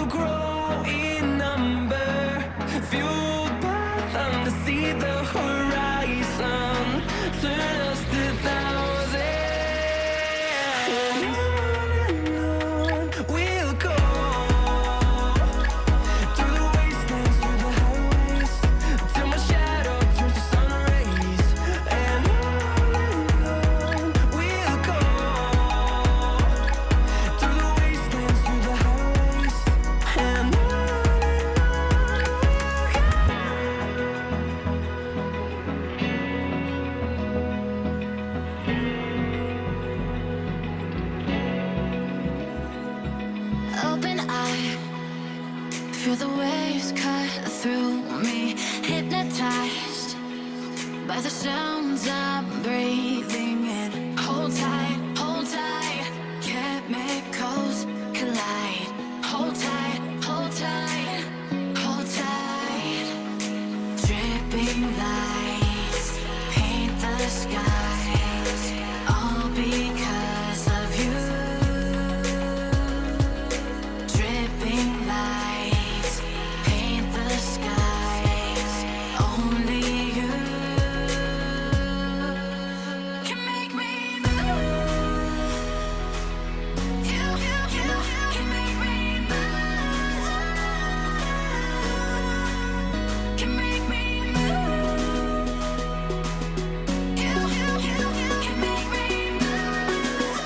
we'll grow in number, fueled by them to see the horizon, turn us to thousands. And on we'll go, through the wastelands, through the highways, till my shadow turns to sun rays. And on we'll go, through the wastelands, through the highways. And on Open eye, feel the waves cut through me, hypnotized by the sounds I'm breathing in. Hold tight, chemicals collide. Hold tight, hold tight, hold tight. Dripping lights paint the skies, all because of you. Dripping lights paint the skies, only you can make me move. You can make me move. Can make me move. You can make me move.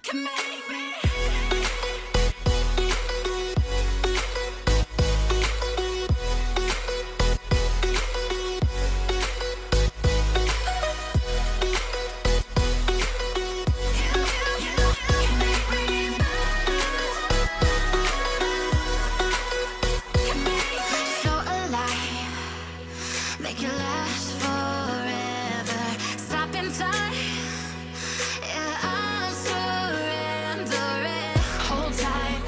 Can make me. So alive, make it last forever. Stop in time, yeah, I'm surrendering. Hold tight,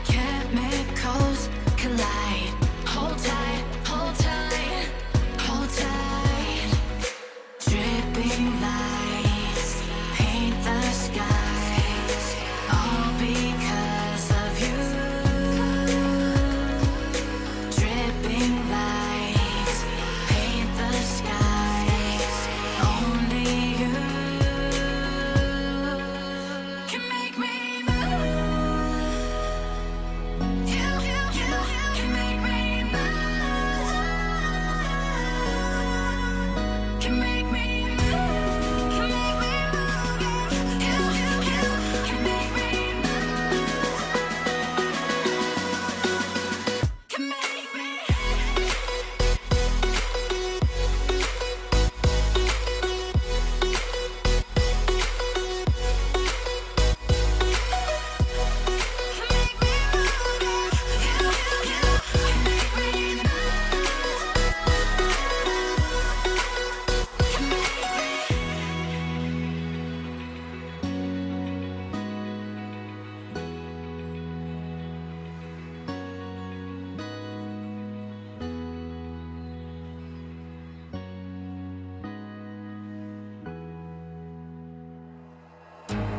chemicals collide. Hold tight, hold tight, hold tight. Dripping lights paint the skies, all because of you. Dripping lights paint the skies, only you can make me move. You can make me move. Can make me move. Can make me move. You can make me move. Can make me.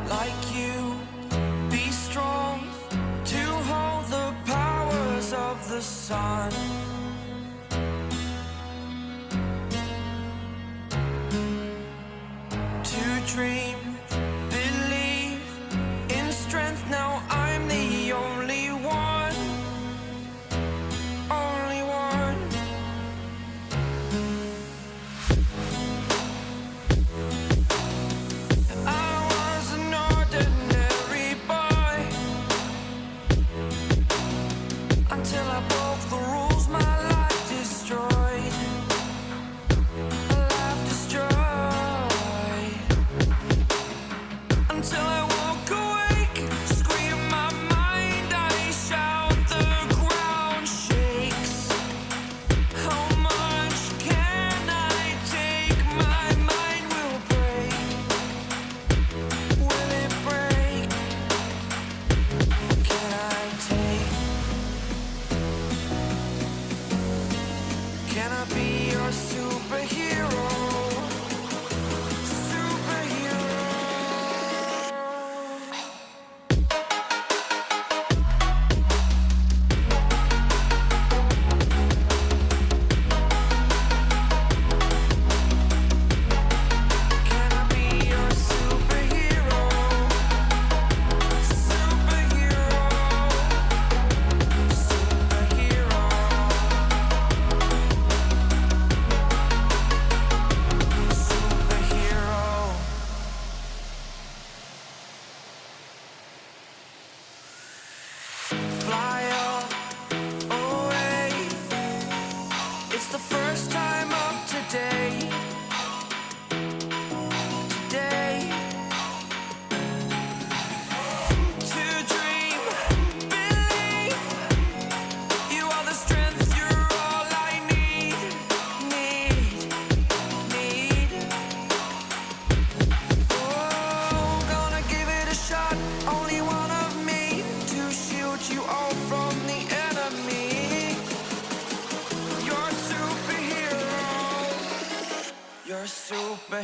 like you, be strong to hold the powers of the sun. To dream, believe in strength. Now I'm the only one, only one. I was an ordinary boy until I broke the rules. My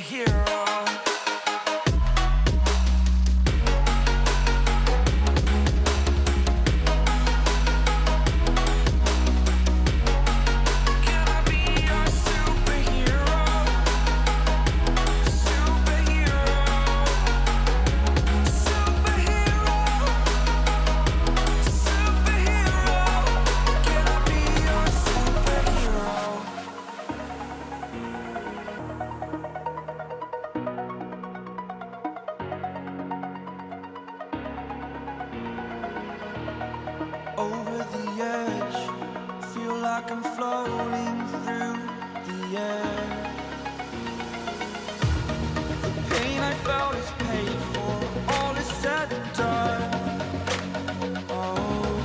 superhero. Can I be your superhero? Superhero. Superhero. Superhero. Can I be your superhero? Over the edge, feel like I'm floating through the air. The pain I felt is paid for, all is said and done. Oh,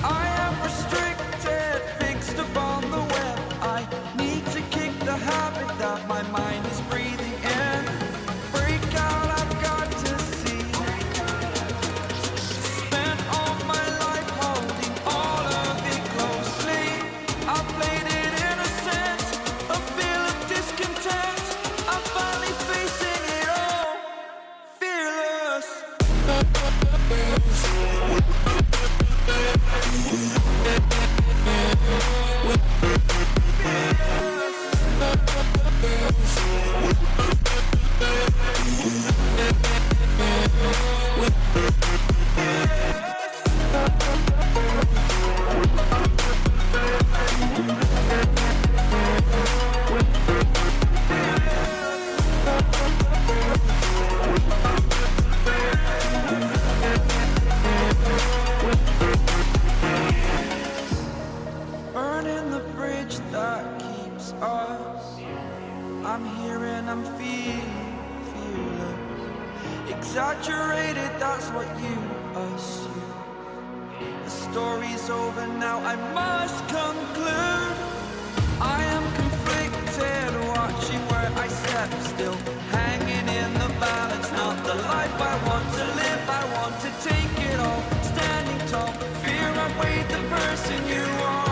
I am restricted, fixed upon the web. I need to kick the habit that my mind is breathing in. Break out, I've got to see. Spent all my life holding all of it closely. I played it innocent, a feel of discontent. I'm finally facing it all, fearless. Burning the bridge that keeps us. I'm here and I'm feeling fearless. Exaggerated, that's what you assume. The story's over now, I must conclude. I am conflicted, watching where I step still, hanging in the balance. Not the life I want to live, I want to take it all. Standing tall, fear I weighed the person you are.